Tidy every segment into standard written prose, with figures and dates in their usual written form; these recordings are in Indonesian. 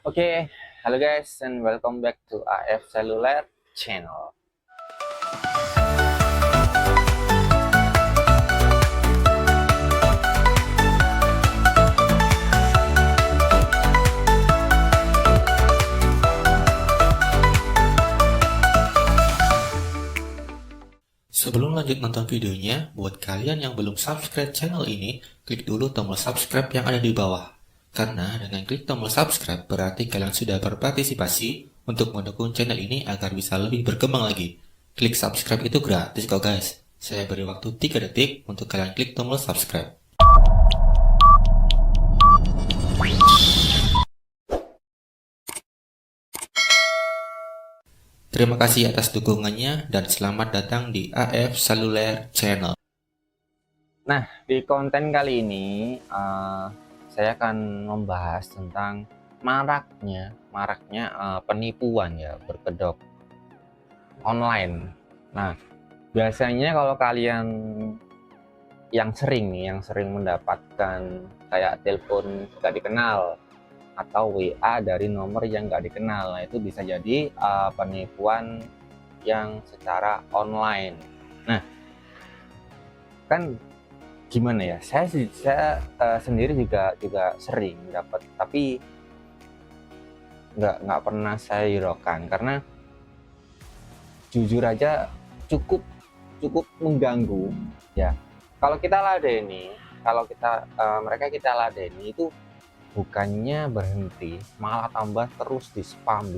Oke, halo guys, and welcome back to AF Cellular Channel. Sebelum lanjut nonton videonya, buat kalian yang belum subscribe channel ini, klik dulu tombol subscribe yang ada di bawah. Karena dengan klik tombol subscribe berarti kalian sudah berpartisipasi untuk mendukung channel ini agar bisa lebih berkembang lagi. Klik subscribe itu gratis kok guys. Saya beri waktu 3 detik untuk kalian klik tombol subscribe. Terima kasih atas dukungannya dan selamat datang di AF Cellular Channel. Nah, di konten kali ini saya akan membahas tentang maraknya penipuan ya berkedok online. Nah, biasanya kalau kalian yang sering mendapatkan kayak telepon gak dikenal atau WA dari nomor yang gak dikenal, nah itu bisa jadi penipuan yang secara online. Nah, kan gimana ya? Saya sendiri juga sering dapat, tapi nggak pernah saya hiraukan karena jujur aja cukup cukup mengganggu ya. Kalau kita ladeni, kalau kita ladeni itu bukannya berhenti, malah tambah terus di spam,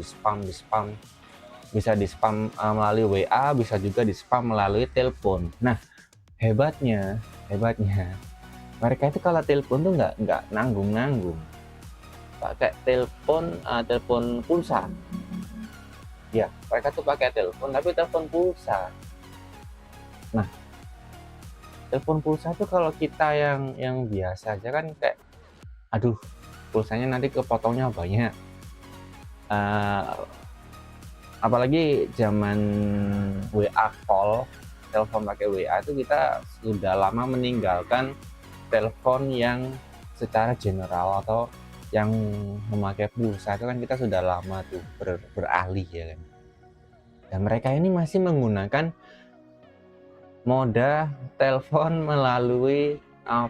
bisa di spam melalui WA, bisa juga di spam melalui telepon. Nah, hebatnya mereka itu kalau telepon tuh nggak nanggung, pakai telepon pulsa ya. Mereka tuh pakai telepon tapi telepon pulsa. Nah, telepon pulsa tuh kalau kita yang biasa aja kan kayak aduh, pulsanya nanti kepotongnya banyak. Apalagi zaman WA call, telepon pakai WA itu kita sudah lama meninggalkan telepon yang secara general atau yang memakai pulsa. Itu kan kita sudah lama tuh beralih ya kan. Dan mereka ini masih menggunakan moda telepon melalui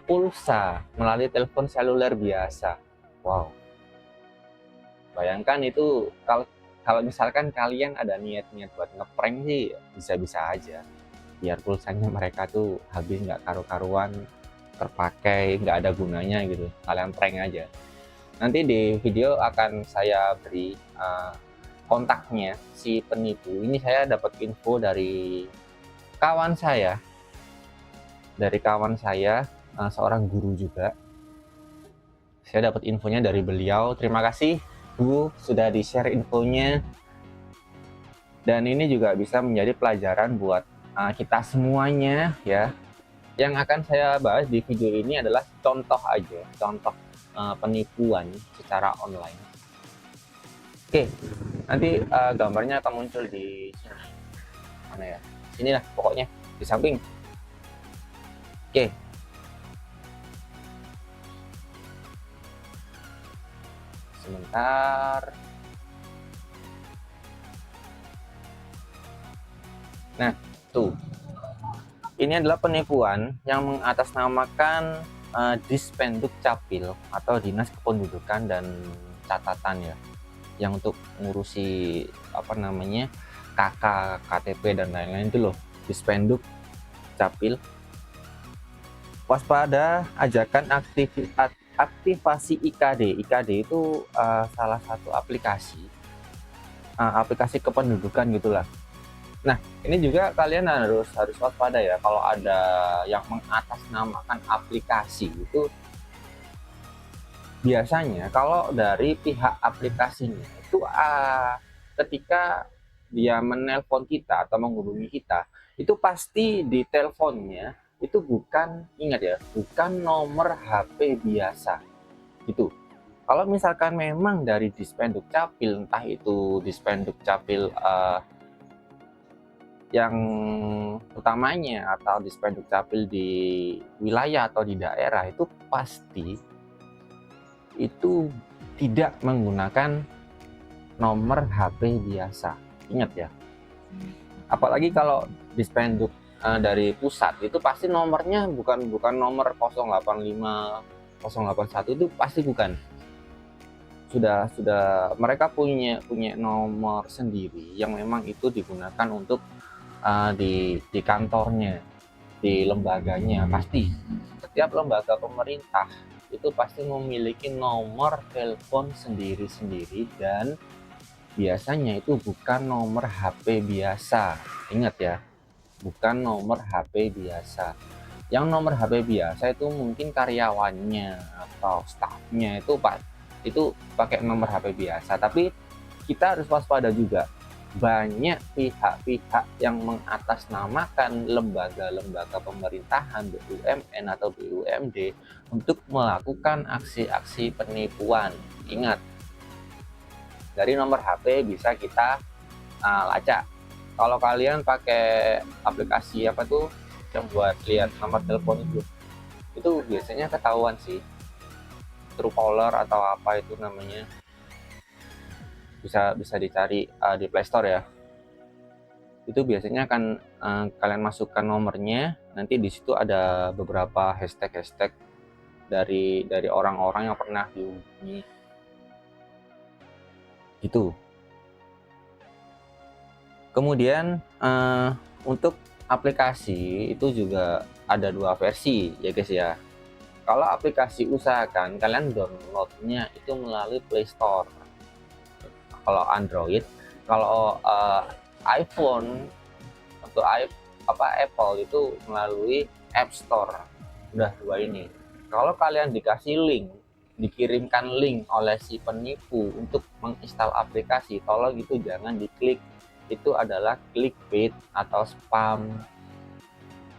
pulsa, melalui telepon seluler biasa. Wow, bayangkan itu kalau misalkan kalian ada niat-niat buat ngeprank sih bisa-bisa aja, biar pulsanya mereka tuh habis nggak karu-karuan, terpakai nggak ada gunanya gitu, kalian prank aja. Nanti di video akan saya beri kontaknya si penipu ini. Saya dapat info dari kawan saya, seorang guru juga. Saya dapat infonya dari beliau. Terima kasih Bu sudah di-share infonya. Dan ini juga bisa menjadi pelajaran buat kita semuanya ya. Yang akan saya bahas di video ini adalah contoh aja, contoh penipuan secara online. Oke, nanti gambarnya akan muncul di sini. Mana ya? Sinilah pokoknya, di samping. Oke. Sebentar. Nah, tuh. Ini adalah penipuan yang mengatasnamakan Dispenduk Capil atau Dinas Kependudukan dan Catatan ya, yang untuk ngurusi apa namanya KK, KTP dan lain-lain itu loh, Dispenduk Capil. Waspada ajakan aktivasi IKD. IKD itu salah satu aplikasi kependudukan gitulah. Nah, ini juga kalian harus waspada ya kalau ada yang mengatasnamakan aplikasi itu. Biasanya kalau dari pihak aplikasinya itu ketika dia menelpon kita atau menghubungi kita, itu pasti di teleponnya itu bukan, ingat ya, bukan nomor HP biasa gitu. Kalau misalkan memang dari Dispenduk Capil, entah itu Dispenduk Capil yang utamanya atau Dispenduk Capil di wilayah atau di daerah, itu pasti itu tidak menggunakan nomor HP biasa. Ingat ya. Apalagi kalau di spenduk dari pusat itu pasti nomornya bukan nomor 085 081, itu pasti bukan. Sudah mereka punya nomor sendiri yang memang itu digunakan untuk di kantornya, di lembaganya. Pasti setiap lembaga pemerintah itu pasti memiliki nomor telepon sendiri-sendiri, dan biasanya itu bukan nomor HP biasa. Ingat ya, bukan nomor HP biasa. Yang nomor HP biasa itu mungkin karyawannya atau stafnya itu pakai nomor HP biasa. Tapi kita harus waspada juga, banyak pihak-pihak yang mengatasnamakan lembaga-lembaga pemerintahan, BUMN atau BUMD, untuk melakukan aksi-aksi penipuan. Ingat, dari nomor HP bisa kita lacak. Kalau kalian pakai aplikasi apa tuh yang buat lihat nomor telepon itu biasanya ketahuan sih. Truecaller atau apa itu namanya, bisa dicari di Play Store ya. Itu biasanya akan kalian masukkan nomornya, nanti di situ ada beberapa hashtag dari orang-orang yang pernah dihubungi itu. Kemudian untuk aplikasi itu juga ada 2 versi ya guys ya. Kalau aplikasi, usahakan kalian downloadnya itu melalui Play Store. Kalau Android, kalau iPhone untuk Apple itu melalui App Store. Udah 2 ini. Kalau kalian dikirimkan link oleh si penipu untuk menginstal aplikasi, tolong itu jangan diklik. Itu adalah clickbait atau spam.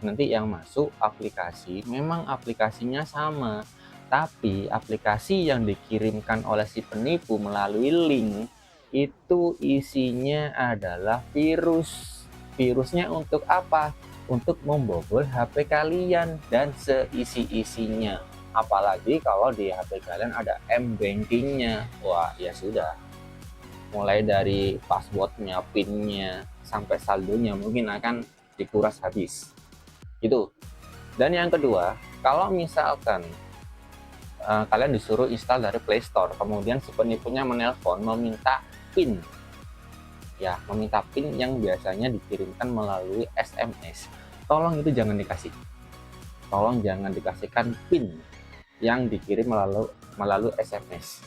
Nanti yang masuk aplikasi memang aplikasinya sama, tapi aplikasi yang dikirimkan oleh si penipu melalui link itu isinya adalah virus. Virusnya untuk apa? Untuk membobol HP kalian dan seisi-isinya. Apalagi kalau di HP kalian ada m-bankingnya, wah ya sudah, mulai dari passwordnya, pinnya, sampai saldonya mungkin akan dikuras habis gitu. Dan yang kedua, kalau misalkan kalian disuruh install dari Play Store, kemudian si penipunya menelpon meminta PIN, ya meminta PIN yang biasanya dikirimkan melalui SMS, tolong itu jangan dikasih. Tolong jangan dikasihkan PIN yang dikirim melalui SMS.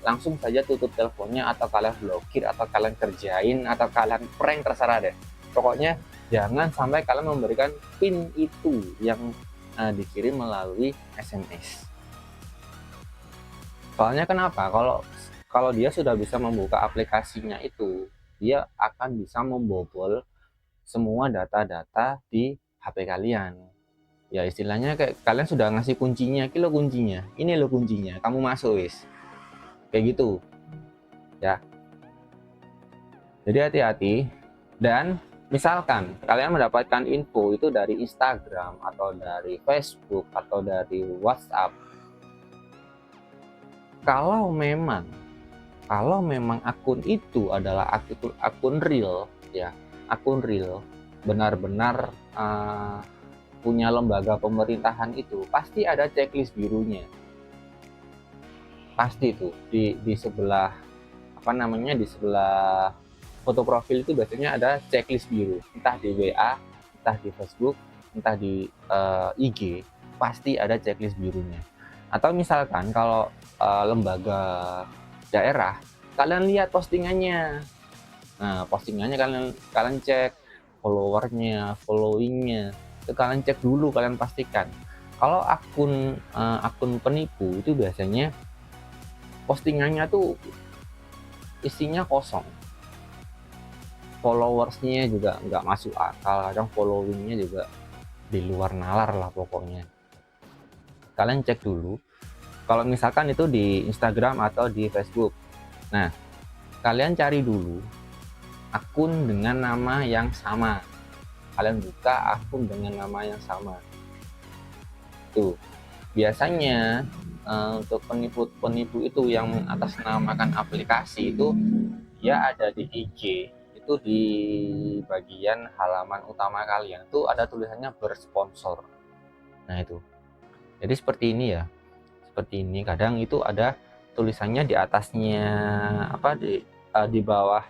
Langsung saja tutup teleponnya, atau kalian blokir, atau kalian kerjain, atau kalian prank, terserah deh. Pokoknya jangan sampai kalian memberikan PIN itu yang dikirim melalui SMS. Soalnya kenapa? Kalau dia sudah bisa membuka aplikasinya itu, dia akan bisa membobol semua data-data di HP kalian. Ya istilahnya kayak kalian sudah ngasih kuncinya, ini lo kuncinya, kamu masuk wis. Kayak gitu. Ya. Jadi hati-hati. Dan misalkan kalian mendapatkan info itu dari Instagram atau dari Facebook atau dari WhatsApp, kalau memang akun itu adalah akun real, ya, akun real, benar-benar punya lembaga pemerintahan, itu pasti ada checklist birunya. Pasti itu di sebelah di sebelah foto profil itu biasanya ada checklist biru, entah di WA, entah di Facebook, entah di IG, pasti ada checklist birunya. Atau misalkan kalau lembaga daerah, kalian lihat postingannya. Nah, postingannya kalian cek followernya, followingnya, itu kalian cek dulu, kalian pastikan. Kalau akun penipu itu biasanya postingannya tuh isinya kosong, followersnya juga nggak masuk akal, kadang followingnya juga di luar nalar lah pokoknya. Kalian cek dulu kalau misalkan itu di Instagram atau di Facebook. Nah, kalian cari dulu akun dengan nama yang sama, kalian buka akun dengan nama yang sama tuh. Biasanya untuk penipu itu yang mengatasnamakan aplikasi itu, dia ada di IG, itu di bagian halaman utama kalian itu ada tulisannya bersponsor. Nah itu, jadi seperti ini ya, seperti ini. Kadang itu ada tulisannya di atasnya, di bawah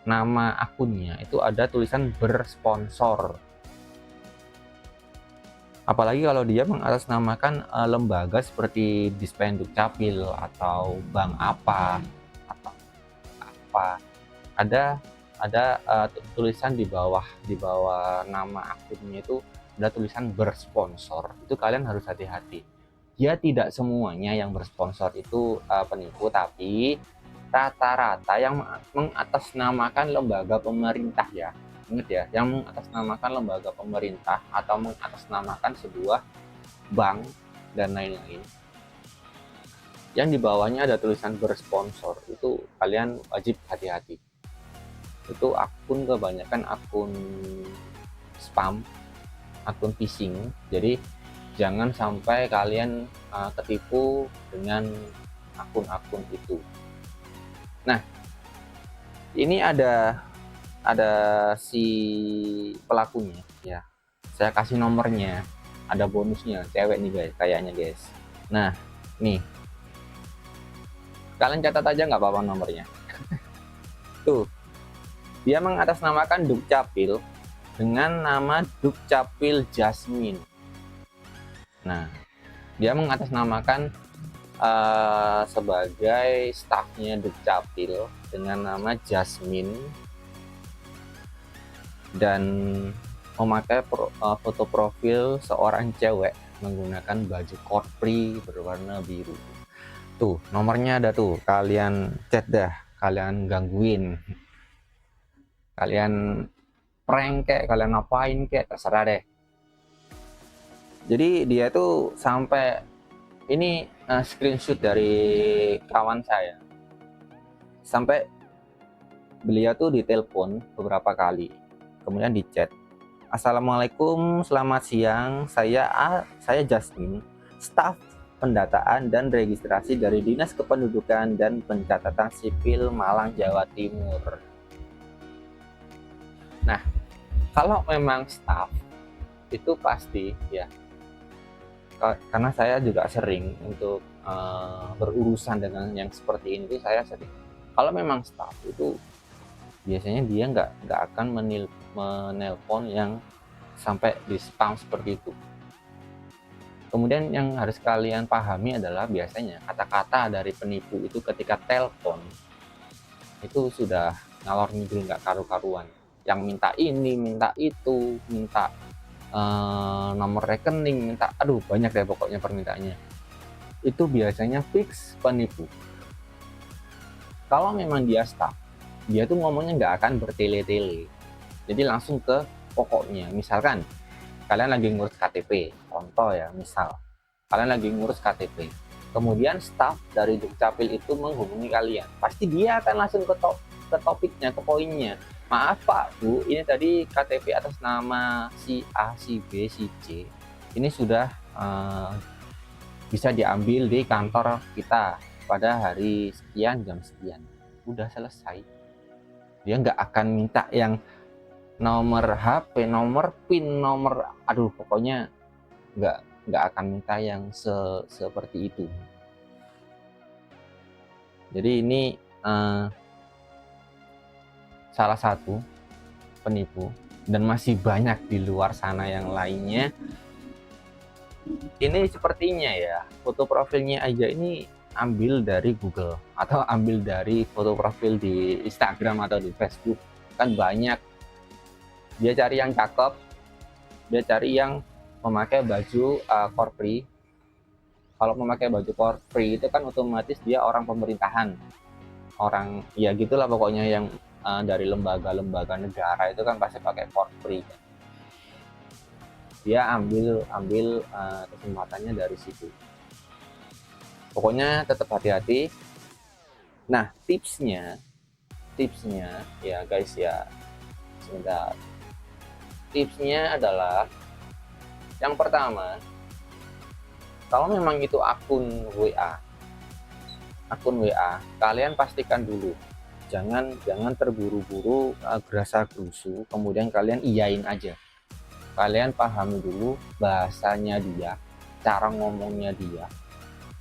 nama akunnya itu ada tulisan bersponsor. Apalagi kalau dia mengatasnamakan lembaga seperti Dispenduk Capil atau bank apa atau apa, ada tulisan di bawah nama akunnya itu ada tulisan bersponsor. Itu kalian harus hati-hati. Ya tidak semuanya yang bersponsor itu penipu, tapi rata-rata yang mengatasnamakan lembaga pemerintah ya, ingat ya, yang mengatasnamakan lembaga pemerintah atau mengatasnamakan sebuah bank dan lain-lain, yang di bawahnya ada tulisan bersponsor, itu kalian wajib hati-hati. Itu akun kebanyakan akun spam, akun phishing. Jadi jangan sampai kalian ketipu dengan akun-akun itu. Nah, ini ada si pelakunya ya. Saya kasih nomornya, ada bonusnya, cewek nih guys, kayaknya guys. Nah, nih. Kalian catat aja nggak apa-apa nomornya. Tuh, dia mengatasnamakan Dukcapil dengan nama Dukcapil Jasmine. Nah, dia mengatasnamakan sebagai stafnya Dukcapil dengan nama Jasmine dan memakai foto profil seorang cewek menggunakan baju korpri berwarna biru. Tuh, nomornya ada tuh, kalian chat dah, kalian gangguin, kalian prank kayak, kalian ngapain kayak, terserah deh. Jadi dia tuh sampai ini screenshot dari kawan saya, sampai beliau tuh ditelepon beberapa kali, kemudian di chat, "Assalamualaikum, selamat siang, saya Jasmine, staf pendataan dan registrasi dari Dinas Kependudukan dan Pencatatan Sipil Malang, Jawa Timur." Nah, kalau memang staf itu pasti ya, karena saya juga sering untuk berurusan dengan yang seperti ini, saya sering. Kalau memang staf itu biasanya dia nggak akan menelpon yang sampai di spam seperti itu. Kemudian yang harus kalian pahami adalah biasanya kata-kata dari penipu itu ketika telepon itu sudah ngalor ngidul nggak karu-karuan. Yang minta ini, minta itu, minta nomor rekening, minta banyak deh pokoknya permintaannya. Itu biasanya fix penipu. Kalau memang dia staff, dia tuh ngomongnya nggak akan bertele-tele. Jadi langsung ke pokoknya. Misalkan kalian lagi ngurus KTP, contoh ya, misal kalian lagi ngurus KTP, kemudian staff dari Dukcapil itu menghubungi kalian, pasti dia akan langsung ke topiknya, ke poinnya. "Maaf Pak, Bu, ini tadi KTP atas nama si A, si B, si C, ini sudah bisa diambil di kantor kita pada hari sekian, jam sekian." Udah selesai. Dia nggak akan minta yang nomor HP, nomor PIN, nomor pokoknya nggak akan minta yang seperti itu. Jadi ini salah satu penipu, dan masih banyak di luar sana yang lainnya. Ini sepertinya ya, foto profilnya aja ini ambil dari Google atau ambil dari foto profil di Instagram atau di Facebook, kan banyak. Dia cari yang cakep, dia cari yang memakai baju korpri. Kalau memakai baju korpri itu kan otomatis dia orang pemerintahan, orang ya gitulah pokoknya, yang dari lembaga-lembaga negara itu kan pasti pakai korpri. Dia ambil kesempatannya dari situ. Pokoknya tetap hati-hati. Nah, tipsnya ya guys ya, sebentar. Tipsnya adalah yang pertama, Kalau memang itu akun WA, kalian pastikan dulu, jangan terburu-buru, gerasa gerusu kemudian kalian iyain aja. Kalian pahami dulu bahasanya dia, cara ngomongnya dia,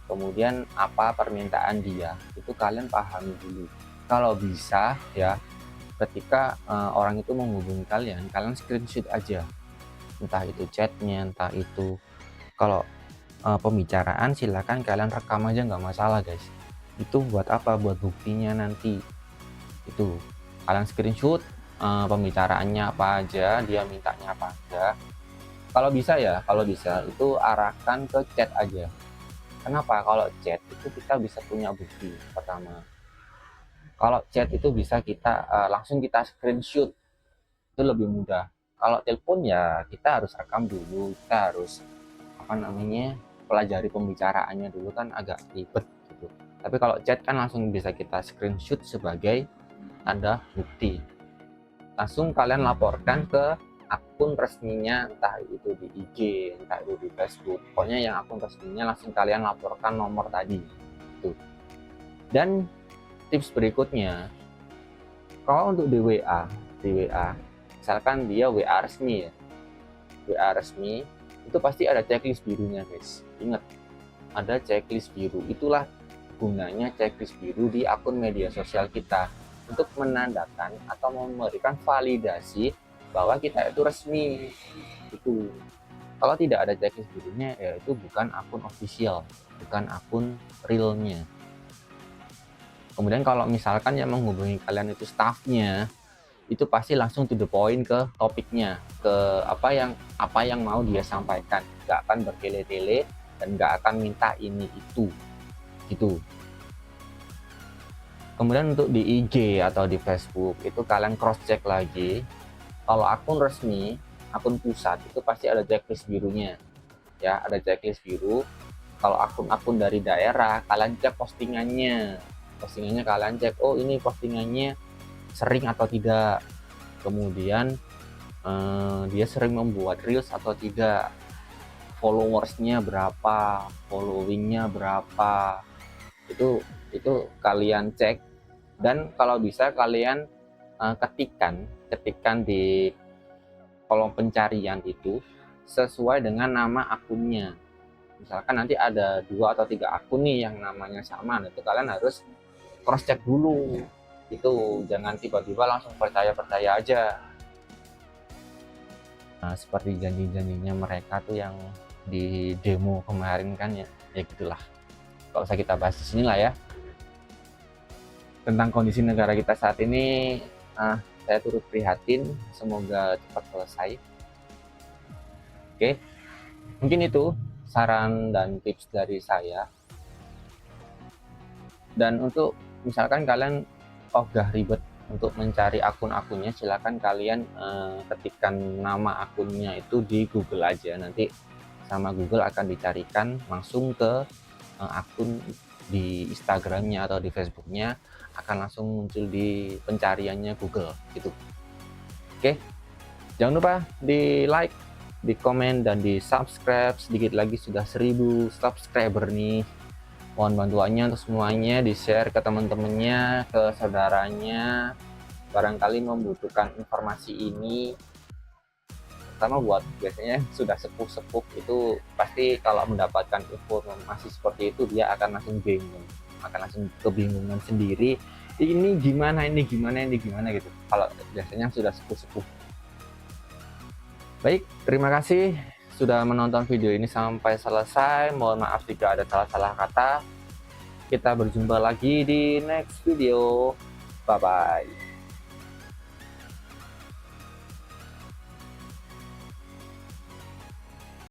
kemudian apa permintaan dia, itu kalian pahami dulu. Kalau bisa ya, ketika orang itu menghubungi kalian screenshot aja, entah itu chatnya, entah itu kalau pembicaraan silakan kalian rekam aja, nggak masalah guys. Itu buat apa? Buat buktinya nanti. Itu kalian screenshot pembicaraannya apa aja, dia mintanya apa aja. Kalau bisa ya, kalau bisa itu arahkan ke chat aja. Kenapa? Kalau chat itu kita bisa punya bukti. Pertama, kalau chat itu bisa kita langsung kita screenshot, itu lebih mudah. Kalau telepon ya kita harus rekam dulu, kita harus pelajari pembicaraannya dulu, kan agak ribet gitu. Tapi kalau chat kan langsung bisa kita screenshot sebagai tanda bukti. Langsung kalian laporkan ke akun resminya, entah itu di IG, entah itu di Facebook. Pokoknya yang akun resminya langsung kalian laporkan nomor tadi. Gitu. Dan tips berikutnya, kalau untuk di WA, misalkan dia WA resmi ya, WA resmi itu pasti ada checklist birunya guys. Ingat, ada checklist biru. Itulah gunanya checklist biru di akun media sosial kita, untuk menandakan atau memberikan validasi bahwa kita itu resmi. Itu kalau tidak ada checklist birunya ya itu bukan akun official, bukan akun realnya. Kemudian kalau misalkan yang menghubungi kalian itu staffnya, itu pasti langsung to the point ke topiknya, ke apa yang mau dia sampaikan, nggak akan bertele-tele dan nggak akan minta ini itu gitu. Kemudian untuk di IG atau di Facebook itu kalian cross check lagi. Kalau akun resmi, akun pusat itu pasti ada checklist birunya ya, ada checklist biru. Kalau akun-akun dari daerah, kalian cek postingannya kalian cek, oh ini postingannya sering atau tidak, kemudian dia sering membuat reels atau tidak, followersnya berapa, followingnya berapa, itu kalian cek. Dan kalau bisa kalian ketikkan di kolom pencarian itu sesuai dengan nama akunnya. Misalkan nanti ada 2 atau 3 akun nih yang namanya sama, itu kalian harus cross check dulu. Itu jangan tiba-tiba langsung percaya aja. Nah, seperti janji-janjinya mereka tuh yang di demo kemarin kan ya gitulah. Kalau usah kita bahas di sini lah ya. Tentang kondisi negara kita saat ini, saya turut prihatin, semoga cepat selesai. Oke, mungkin itu saran dan tips dari saya. Dan untuk misalkan kalian ogah ribet untuk mencari akun-akunnya, silakan kalian ketikkan nama akunnya itu di Google aja, nanti sama Google akan dicarikan langsung ke akun di Instagramnya atau di Facebooknya, akan langsung muncul di pencariannya Google gitu. Oke, jangan lupa di like, di komen, dan di subscribe. Sedikit lagi sudah 1000 subscriber nih. Mohon bantuannya untuk semuanya, di share ke teman-temannya, ke saudaranya, barangkali membutuhkan informasi ini. Pertama buat biasanya sudah sepuh-sepuh itu pasti kalau mendapatkan informasi seperti itu dia akan langsung bingung, akan langsung kebingungan sendiri, ini gimana gitu, kalau biasanya sudah sepuh-sepuh. Baik, terima kasih sudah menonton video ini sampai selesai. Mohon maaf jika ada salah-salah kata. Kita berjumpa lagi di next video. Bye bye.